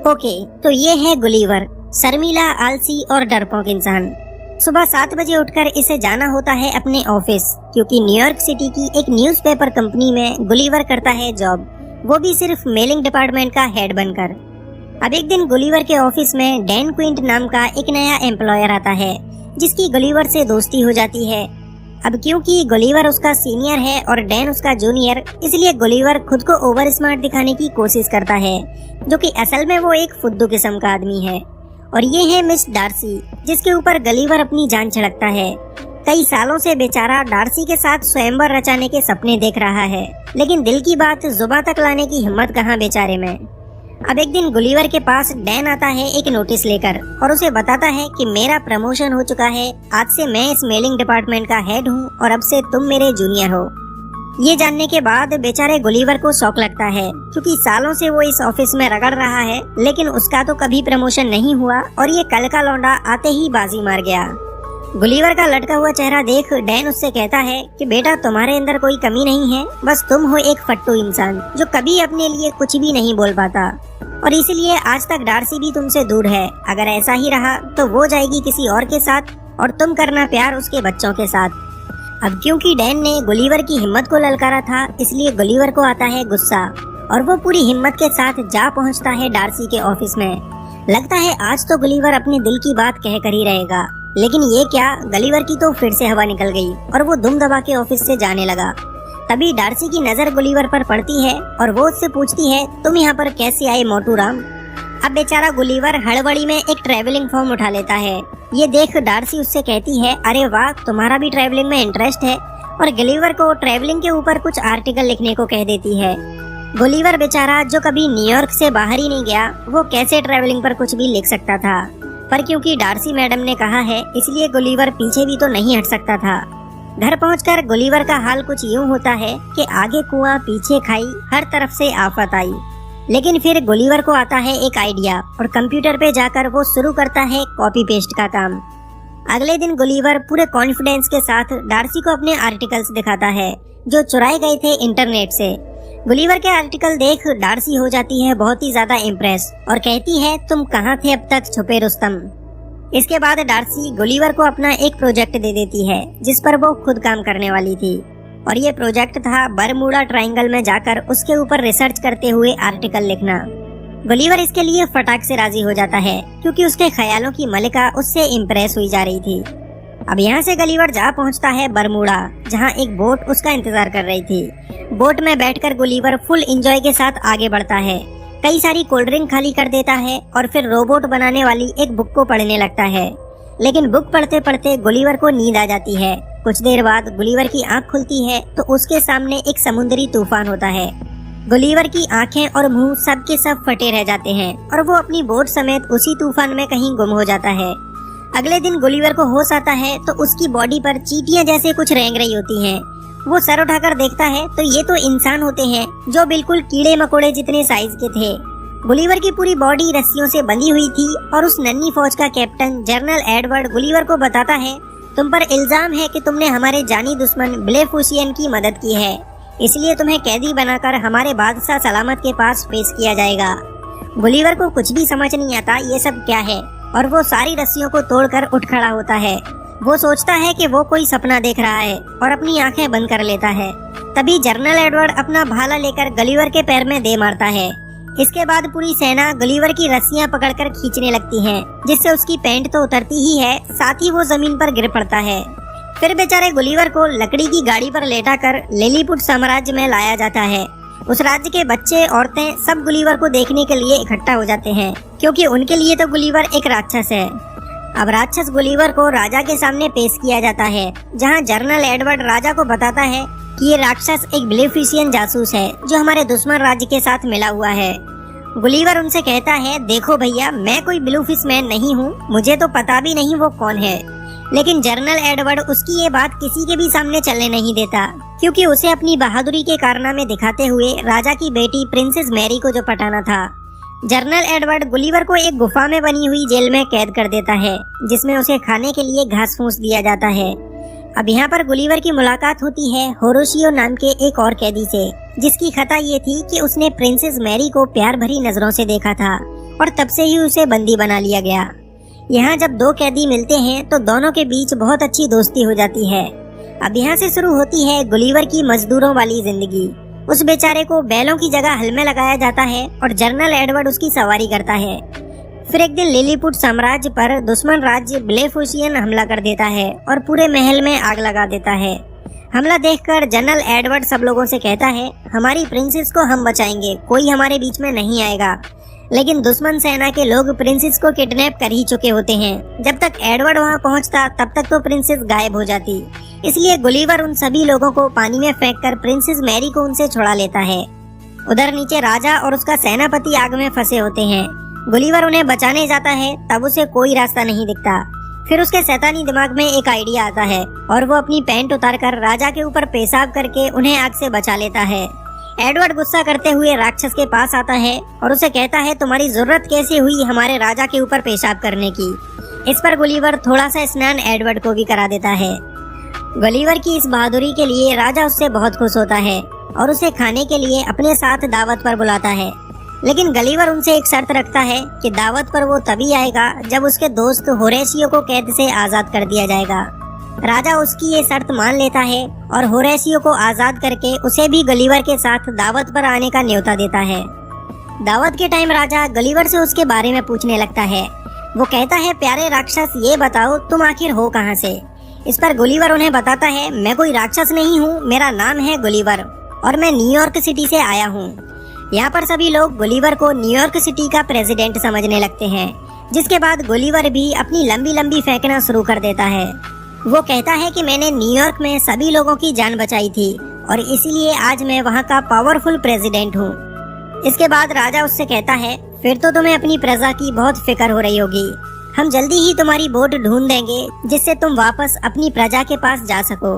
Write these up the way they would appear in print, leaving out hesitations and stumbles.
Okay, तो ये है गुलीवर, शर्मीला, आलसी और डरपोक इंसान। सुबह 7 बजे उठकर इसे जाना होता है अपने ऑफिस, क्योंकि न्यूयॉर्क सिटी की एक न्यूज़पेपर कंपनी में गुलीवर करता है जॉब, वो भी सिर्फ मेलिंग डिपार्टमेंट का हेड बनकर। अब एक दिन गुलीवर के ऑफिस में डैन क्विंट नाम का एक नया एम्प्लॉयर आता है, जिसकी गुलीवर से दोस्ती हो जाती है। अब क्योंकि गुलीवर उसका सीनियर है और डैन उसका जूनियर, इसलिए गुलीवर खुद को ओवर स्मार्ट दिखाने की कोशिश करता है, जो कि असल में वो एक फुद्दू किस्म का आदमी है। और ये है मिस डार्सी, जिसके ऊपर गुलीवर अपनी जान छिड़कता है। कई सालों से बेचारा डार्सी के साथ स्वयंवर रचाने के सपने देख रहा है, लेकिन दिल की बात जुबान तक लाने की हिम्मत कहाँ बेचारे में। अब एक दिन गुलीवर के पास डैन आता है एक नोटिस लेकर और उसे बताता है कि मेरा प्रमोशन हो चुका है, आज से मैं इस मेलिंग डिपार्टमेंट का हेड हूँ और अब से तुम मेरे जूनियर हो। ये जानने के बाद बेचारे गुलीवर को शौक लगता है, क्योंकि सालों से वो इस ऑफिस में रगड़ रहा है, लेकिन उसका तो कभी प्रमोशन नहीं हुआ और ये कल का लौंडा आते ही बाजी मार गया। गुलीवर का लटका हुआ चेहरा देख डैन उससे कहता है कि बेटा, तुम्हारे अंदर कोई कमी नहीं है, बस तुम हो एक फट्टू इंसान जो कभी अपने लिए कुछ भी नहीं बोल पाता, और इसीलिए आज तक डार्सी भी तुमसे दूर है। अगर ऐसा ही रहा तो वो जाएगी किसी और के साथ और तुम करना प्यार उसके बच्चों के साथ। अब क्योंकि डैन ने गुलीवर की हिम्मत को ललकारा था, इसलिए गुलीवर को आता है गुस्सा और वो पूरी हिम्मत के साथ जा पहुंचता है डार्सी के ऑफिस में। लगता है आज तो गुलीवर अपने दिल की बात कह कर ही रहेगा, लेकिन ये क्या, गुलीवर की तो फिर से हवा निकल गई और वो दुम दबा के ऑफिस से जाने लगा। तभी डार्सी की नजर गुलीवर पर पड़ती है और वो उससे पूछती है, तुम यहाँ पर कैसे आए मोटू राम। अब बेचारा गुलीवर हड़बड़ी में एक ट्रैवलिंग फॉर्म उठा लेता है। ये देख डार्सी उससे कहती है, अरे वाह, तुम्हारा भी ट्रैवलिंग में इंटरेस्ट है, और गुलीवर को ट्रैवलिंग के ऊपर कुछ आर्टिकल लिखने को कह देती है। गुलीवर बेचारा जो कभी न्यूयॉर्क से बाहर ही नहीं गया, वो कैसे ट्रैवलिंग पर कुछ भी लिख सकता था, पर क्योंकि डार्सी मैडम ने कहा है, इसलिए गुलीवर पीछे भी तो नहीं हट सकता था। घर पहुंचकर गुलीवर का हाल कुछ यूं होता है कि आगे कुआं पीछे खाई, हर तरफ से आफत आई। लेकिन फिर गुलीवर को आता है एक आइडिया और कंप्यूटर पे जाकर वो शुरू करता है कॉपी पेस्ट का काम। अगले दिन गुलीवर पूरे कॉन्फिडेंस के साथ डार्सी को अपने आर्टिकल्स दिखाता है, जो चुराए गए थे इंटरनेट से। गुलीवर के आर्टिकल देख डार्सी हो जाती है बहुत ही ज्यादा इम्प्रेस और कहती है, तुम कहाँ थे अब तक छुपे रुस्तम। इसके बाद डार्सी गुलीवर को अपना एक प्रोजेक्ट दे देती है, जिस पर वो खुद काम करने वाली थी, और ये प्रोजेक्ट था बरमूडा ट्रायंगल में जाकर उसके ऊपर रिसर्च करते हुए आर्टिकल लिखना। गुलीवर इसके लिए फटाक से राजी हो जाता है, क्योंकि उसके ख्यालों की मलिका उससे इम्प्रेस हुई जा रही थी। अब यहाँ से गुलीवर जा पहुँचता है बरमूडा, जहाँ एक बोट उसका इंतजार कर रही थी। बोट में बैठकर गुलीवर फुल एंजॉय के साथ आगे बढ़ता है, कई सारी कोल्ड ड्रिंक खाली कर देता है और फिर रोबोट बनाने वाली एक बुक को पढ़ने लगता है। लेकिन बुक पढ़ते पढ़ते गुलीवर को नींद आ जाती है। कुछ देर बाद गुलीवर की आंख खुलती है तो उसके सामने एक समुद्री तूफान होता है। गुलीवर की आंखें और मुंह सब के सब फटे रह जाते हैं और वो अपनी बोट समेत उसी तूफान में कहीं गुम हो जाता है। अगले दिन गुलीवर को होश आता है तो उसकी बॉडी पर चींटियां जैसे कुछ रेंग रही होती हैं। वो सर उठाकर देखता है तो ये तो इंसान होते हैं, जो बिल्कुल कीड़े मकोड़े जितने साइज के थे। गुलीवर की पूरी बॉडी रस्सियों से बंधी हुई थी और उस नन्ही फौज का कैप्टन जनरल एडवर्ड गुलीवर को बताता है, तुम पर इल्जाम है कि तुमने हमारे जानी दुश्मन ब्लेफुसियन की मदद की है, इसलिए तुम्हें कैदी बनाकर हमारे बादशाह सलामत के पास पेश किया जाएगा। गुलीवर को कुछ भी समझ नहीं आता ये सब क्या है, और वो सारी रस्सियों को तोड़कर उठ खड़ा होता है। वो सोचता है कि वो कोई सपना देख रहा है और अपनी आंखें बंद कर लेता है। तभी जनरल एडवर्ड अपना भाला लेकर गुलीवर के पैर में दे मारता है। इसके बाद पूरी सेना गुलीवर की रस्सियां पकड़कर खींचने लगती है, जिससे उसकी पैंट तो उतरती ही है, साथ ही वो जमीन पर गिर पड़ता है। फिर बेचारे गुलीवर को लकड़ी की गाड़ी पर लेटाकर लिलीपुट साम्राज्य में लाया जाता है। उस राज्य के बच्चे, औरतें सब गुलीवर को देखने के लिए इकट्ठा हो जाते हैं, क्योंकि उनके लिए तो गुलीवर एक राक्षस है। अब राक्षस गुलीवर को राजा के सामने पेश किया जाता है, जहां जनरल एडवर्ड राजा को बताता है कि ये राक्षस एक ब्लेफिसियन जासूस है, जो हमारे दुश्मन राज्य के साथ मिला हुआ है। गुलीवर उनसे कहता है, देखो भैया, मैं कोई ब्लूफिश मैन नहीं हूँ, मुझे तो पता भी नहीं वो कौन है। लेकिन जनरल एडवर्ड उसकी ये बात किसी के भी सामने चलने नहीं देता, क्योंकि उसे अपनी बहादुरी के कारनामे दिखाते हुए राजा की बेटी प्रिंसेस मैरी को जो पटाना था। जनरल एडवर्ड गुलीवर को एक गुफा में बनी हुई जेल में कैद कर देता है, जिसमें उसे खाने के लिए घास फूस दिया जाता है। अब यहाँ पर गुलीवर की मुलाकात होती है होरोशियो नाम के एक और कैदी से, जिसकी खता ये थी कि उसने प्रिंसेस मैरी को प्यार भरी नजरों से देखा था और तब से ही उसे बंदी बना लिया गया। यहाँ जब दो कैदी मिलते हैं तो दोनों के बीच बहुत अच्छी दोस्ती हो जाती है। अब यहाँ से शुरू होती है गुलिवर की मजदूरों वाली जिंदगी। उस बेचारे को बैलों की जगह हल में लगाया जाता है और जनरल एडवर्ड उसकी सवारी करता है। फिर एक दिन लिलीपुट साम्राज्य पर दुश्मन राज्य ब्लेफुशियन हमला कर देता है और पूरे महल में आग लगा देता है। हमला देखकर जनरल एडवर्ड सब लोगों से कहता है, हमारी प्रिंसेस को हम बचाएंगे, कोई हमारे बीच में नहीं आएगा। लेकिन दुश्मन सेना के लोग प्रिंसेस को किडनैप कर ही चुके होते हैं। जब तक एडवर्ड वहां पहुंचता तब तक तो प्रिंसेस गायब हो जाती। इसलिए गुलिवर उन सभी लोगों को पानी में फेंककर प्रिंसेस मैरी को उनसे छुड़ा लेता है। उधर नीचे राजा और उसका सेनापति आग में फंसे होते हैं। गुलिवर उन्हें बचाने जाता है, तब उसे कोई रास्ता नहीं दिखता। फिर उसके शैतानी दिमाग में एक आइडिया आता है और वो अपनी पैंट उतारकर राजा के ऊपर पेशाब करके उन्हें आग से बचा लेता है। एडवर्ड गुस्सा करते हुए राक्षस के पास आता है और उसे कहता है, तुम्हारी जरूरत कैसे हुई हमारे राजा के ऊपर पेशाब करने की। इस पर गुलिवर थोड़ा सा स्नान एडवर्ड को भी करा देता है। गुलिवर की इस बहादुरी के लिए राजा उससे बहुत खुश होता है और उसे खाने के लिए अपने साथ दावत पर बुलाता है। लेकिन गुलिवर उनसे एक शर्त रखता है कि दावत पर वो तभी आएगा जब उसके दोस्त होरेशियो को कैद से आजाद कर दिया जाएगा। राजा उसकी ये शर्त मान लेता है और होरेशियो को आजाद करके उसे भी गुलिवर के साथ दावत पर आने का न्योता देता है। दावत के टाइम राजा गुलिवर से उसके बारे में पूछने लगता है। वो कहता है, प्यारे राक्षस, ये बताओ तुम आखिर हो कहाँ से। इस पर गुलिवर उन्हें बताता है, मैं कोई राक्षस नहीं हूँ, मेरा नाम है गुलिवर और मैं न्यूयॉर्क सिटी से आया हूँ। यहाँ पर सभी लोग गुलिवर को न्यूयॉर्क सिटी का प्रेसिडेंट समझने लगते हैं, जिसके बाद गुलिवर भी अपनी लंबी लंबी फेंकना शुरू कर देता है। वो कहता है कि मैंने न्यूयॉर्क में सभी लोगों की जान बचाई थी और इसीलिए आज मैं वहाँ का पावरफुल प्रेसिडेंट हूँ। इसके बाद राजा उससे कहता है, फिर तो तुम्हें अपनी प्रजा की बहुत फिक्र हो रही होगी। हम जल्दी ही तुम्हारी बोट ढूंढ देंगे जिससे तुम वापस अपनी प्रजा के पास जा सको।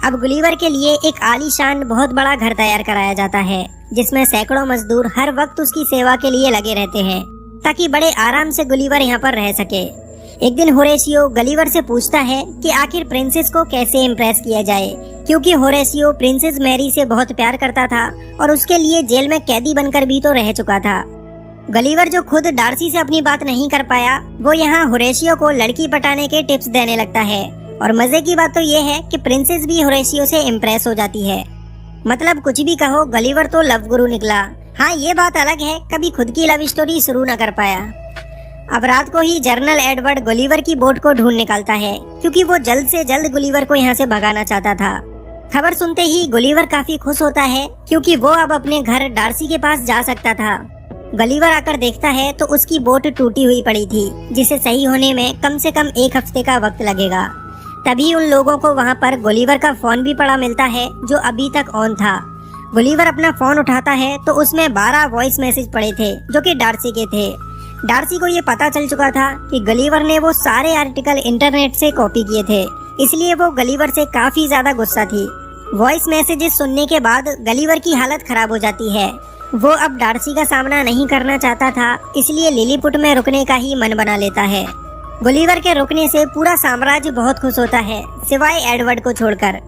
अब गुलिवर के लिए एक आलीशान बहुत बड़ा घर तैयार कराया जाता है, जिसमें सैकड़ों मजदूर हर वक्त उसकी सेवा के लिए लगे रहते हैं ताकि बड़े आराम से गुलिवर यहाँ पर रह सके। एक दिन होरेशियो गुलिवर से पूछता है कि आखिर प्रिंसेस को कैसे इम्प्रेस किया जाए, क्योंकि होरेशियो प्रिंसेस मैरी से बहुत प्यार करता था और उसके लिए जेल में कैदी बनकर भी तो रह चुका था। गुलिवर जो खुद डार्सी से अपनी बात नहीं कर पाया, वो यहाँ होरेशियो को लड़की पटाने के टिप्स देने लगता है। और मजे की बात तो ये है कि प्रिंसेस भी होरेशियो से इम्प्रेस हो जाती है। मतलब कुछ भी कहो, गुलिवर तो लव गुरु निकला। हाँ, ये बात अलग है, कभी खुद की लव स्टोरी शुरू न कर पाया। अब रात को ही जनरल एडवर्ड गुलिवर की बोट को ढूंढ निकालता है, क्योंकि वो जल्द से जल्द गुलिवर को यहाँ से भगाना चाहता था। खबर सुनते ही गुलिवर काफी खुश होता है, क्योंकि वो अब अपने घर डार्सी के पास जा सकता था। गुलिवर आकर देखता है तो उसकी बोट टूटी हुई पड़ी थी, जिसे सही होने में कम से कम 1 हफ्ते का वक्त लगेगा। तभी उन लोगों को वहाँ पर गुलिवर का फोन भी पड़ा मिलता है, जो अभी तक ऑन था। गुलिवर अपना फोन उठाता है तो उसमें 12 वॉइस मैसेज पड़े थे, जो कि डार्सी के थे। डार्सी को ये पता चल चुका था कि गुलिवर ने वो सारे आर्टिकल इंटरनेट से कॉपी किए थे, इसलिए वो गुलिवर से काफी ज्यादा गुस्सा थी। वॉइस मैसेजेस सुनने के बाद गुलिवर की हालत खराब हो जाती है। वो अब डार्सी का सामना नहीं करना चाहता था, इसलिए लिलीपुट में रुकने का ही मन बना लेता है। गुलिवर के रुकने से पूरा साम्राज्य बहुत खुश होता है, सिवाय एडवर्ड को छोड़कर।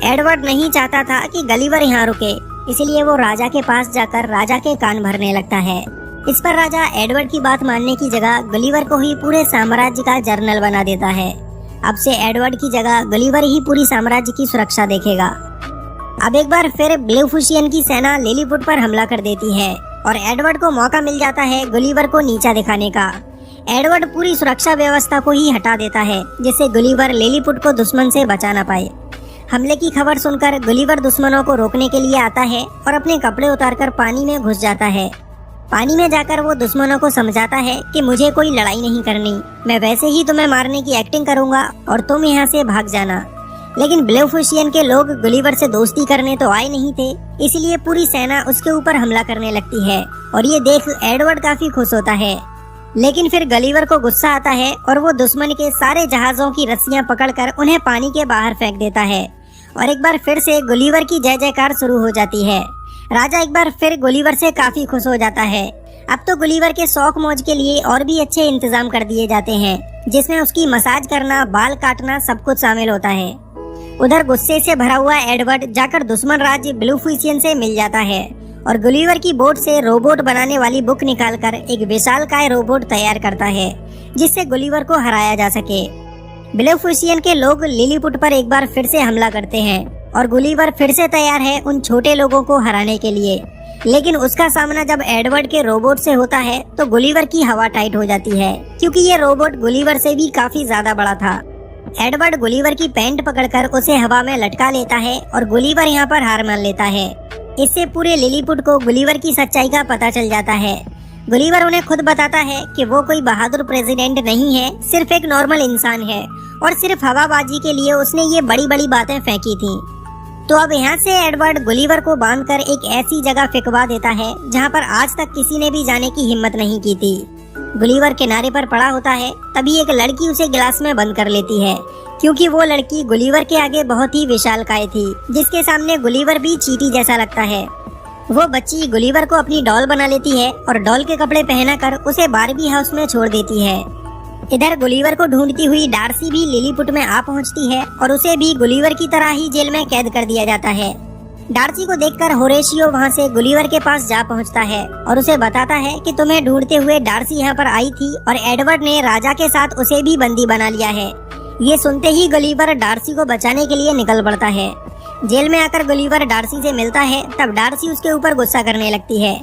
एडवर्ड नहीं चाहता था कि गुलिवर यहाँ रुके, इसलिए वो राजा के पास जाकर राजा के कान भरने लगता है। इस पर राजा एडवर्ड की बात मानने की जगह गुलिवर को ही पूरे साम्राज्य का जनरल बना देता है। अब से एडवर्ड की जगह गुलिवर ही पूरी साम्राज्य की सुरक्षा देखेगा। अब एक बार फिर ब्लेफुशियन की सेना लिलीपुट पर हमला कर देती है और एडवर्ड को मौका मिल जाता है गुलिवर को नीचा दिखाने का। एडवर्ड पूरी सुरक्षा व्यवस्था को ही हटा देता है, जिससे गुलिवर लिलीपुट को दुश्मन से बचा ना पाए। हमले की खबर सुनकर गुलिवर दुश्मनों को रोकने के लिए आता है और अपने कपड़े उतारकर पानी में घुस जाता है। पानी में जाकर वो दुश्मनों को समझाता है कि मुझे कोई लड़ाई नहीं करनी, मैं वैसे ही तुम्हें मारने की एक्टिंग करूंगा और तुम यहाँ से भाग जाना। लेकिन ब्लेफुशियन के लोग गुलिवर से दोस्ती करने तो आए नहीं थे, इसलिए पूरी सेना उसके ऊपर हमला करने लगती है और ये देख एडवर्ड काफी खुश होता है। लेकिन फिर गुलिवर को गुस्सा आता है और वो दुश्मन के सारे जहाजों की रस्सियां पकड़कर उन्हें पानी के बाहर फेंक देता है और एक बार फिर से गुलिवर की जय जयकार शुरू हो जाती है। राजा एक बार फिर गुलिवर से काफी खुश हो जाता है। अब तो गुलिवर के शौक मौज के लिए और भी अच्छे इंतजाम कर दिए जाते हैं, जिसमें उसकी मसाज करना, बाल काटना सब कुछ शामिल होता है। उधर गुस्से से भरा हुआ एडवर्ड जाकर दुश्मन राज्य ब्लेफुशियन से मिल जाता है और गुलिवर की बोट से रोबोट बनाने वाली बुक निकालकर एक विशालकाय रोबोट तैयार करता है जिससे गुलिवर को हराया जा सके। ब्लेफुसियन के लोग लिलीपुट पर एक बार फिर से हमला करते हैं और गुलिवर फिर से तैयार है उन छोटे लोगों को हराने के लिए। लेकिन उसका सामना जब एडवर्ड के रोबोट से होता है तो गुलिवर की हवा टाइट हो जाती है क्योंकि ये रोबोट गुलिवर से भी काफी ज्यादा बड़ा था। एडवर्ड गुलिवर की पैंट पकड़कर उसे हवा में लटका लेता है और गुलिवर यहाँ पर हार मान लेता है। इससे पूरे लिलीपुट को गुलिवर की सच्चाई का पता चल जाता है। गुलिवर उन्हें खुद बताता है कि वो कोई बहादुर प्रेसिडेंट नहीं है, सिर्फ एक नॉर्मल इंसान है और सिर्फ हवाबाजी के लिए उसने ये बड़ी बड़ी बातें फेंकी थी। तो अब यहाँ से एडवर्ड गुलिवर को बांधकर एक ऐसी जगह फेंकवा देता है जहाँ पर आज तक किसी ने भी जाने की हिम्मत नहीं की थी। गुलिवर किनारे पर पड़ा होता है, तभी एक लड़की उसे गिलास में बंद कर लेती है क्योंकि वो लड़की गुलिवर के आगे बहुत ही विशालकाय थी जिसके सामने गुलिवर भी चींटी जैसा लगता है। वो बच्ची गुलिवर को अपनी डॉल बना लेती है और डॉल के कपड़े पहनाकर उसे बारबी हाउस में छोड़ देती है। इधर गुलिवर को ढूंढती हुई डार्सी भी लिलीपुट में आ पहुंचती है और उसे भी गुलिवर की तरह ही जेल में कैद कर दिया जाता है। डार्सी को देखकर होरेशियो वहां से गुलिवर के पास जा पहुंचता है और उसे बताता है कि तुम्हें ढूंढते हुए डार्सी यहाँ पर आई थी और एडवर्ड ने राजा के साथ उसे भी बंदी बना लिया है। ये सुनते ही गुलिवर डार्सी को बचाने के लिए निकल पड़ता है। जेल में आकर गुलिवर डार्सी से मिलता है, तब डार्सी उसके ऊपर गुस्सा करने लगती है।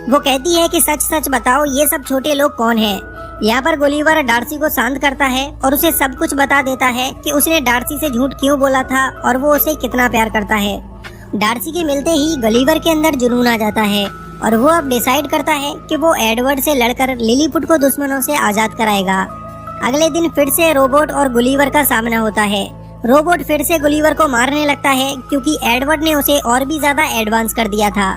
वो कहती है कि सच सच बताओ ये सब छोटे लोग कौन हैं? यहाँ पर गुलिवर डार्सी को शांत करता है और उसे सब कुछ बता देता है कि उसने डार्सी से झूठ क्यों बोला था और वो उसे कितना प्यार करता है। डार्सी के मिलते ही गुलिवर के अंदर जुनून आ जाता है और वो अब डिसाइड करता है कि वो एडवर्ड से लड़कर लिलीपुट को दुश्मनों से आजाद कराएगा। अगले दिन फिर से रोबोट और गुलिवर का सामना होता है। रोबोट फिर से गुलिवर को मारने लगता है क्योंकि एडवर्ड ने उसे और भी ज्यादा एडवांस कर दिया था।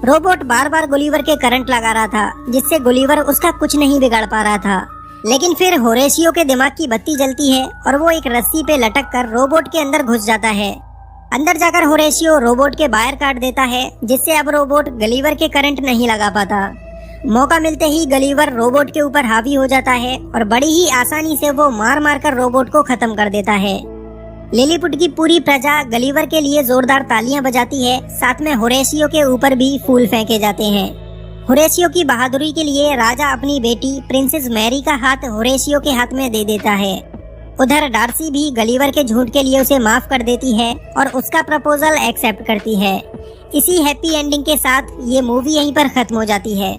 रोबोट बार बार गुलिवर के करंट लगा रहा था जिससे गुलिवर उसका कुछ नहीं बिगाड़ पा रहा था। लेकिन फिर होरेशियो के दिमाग की बत्ती जलती है और वो एक रस्सी पे लटक कर रोबोट के अंदर घुस जाता है। अंदर जाकर होरेशियो रोबोट के वायर काट देता है जिससे अब रोबोट गुलिवर के करंट नहीं लगा पाता। मौका मिलते ही गुलिवर रोबोट के ऊपर हावी हो जाता है और बड़ी ही आसानी से वो मार मार कर रोबोट को खत्म कर देता है। लिलीपुट की पूरी प्रजा गुलिवर के लिए जोरदार तालियां बजाती है, साथ में होरेशियो के ऊपर भी फूल फेंके जाते हैं। होरेशियो की बहादुरी के लिए राजा अपनी बेटी प्रिंसेस मैरी का हाथ होरेशियो के हाथ में दे देता है। उधर डार्सी भी गुलिवर के झूठ के लिए उसे माफ कर देती है और उसका प्रपोजल एक्सेप्ट करती है। इसी हैप्पी एंडिंग के साथ ये मूवी यहीं पर खत्म हो जाती है।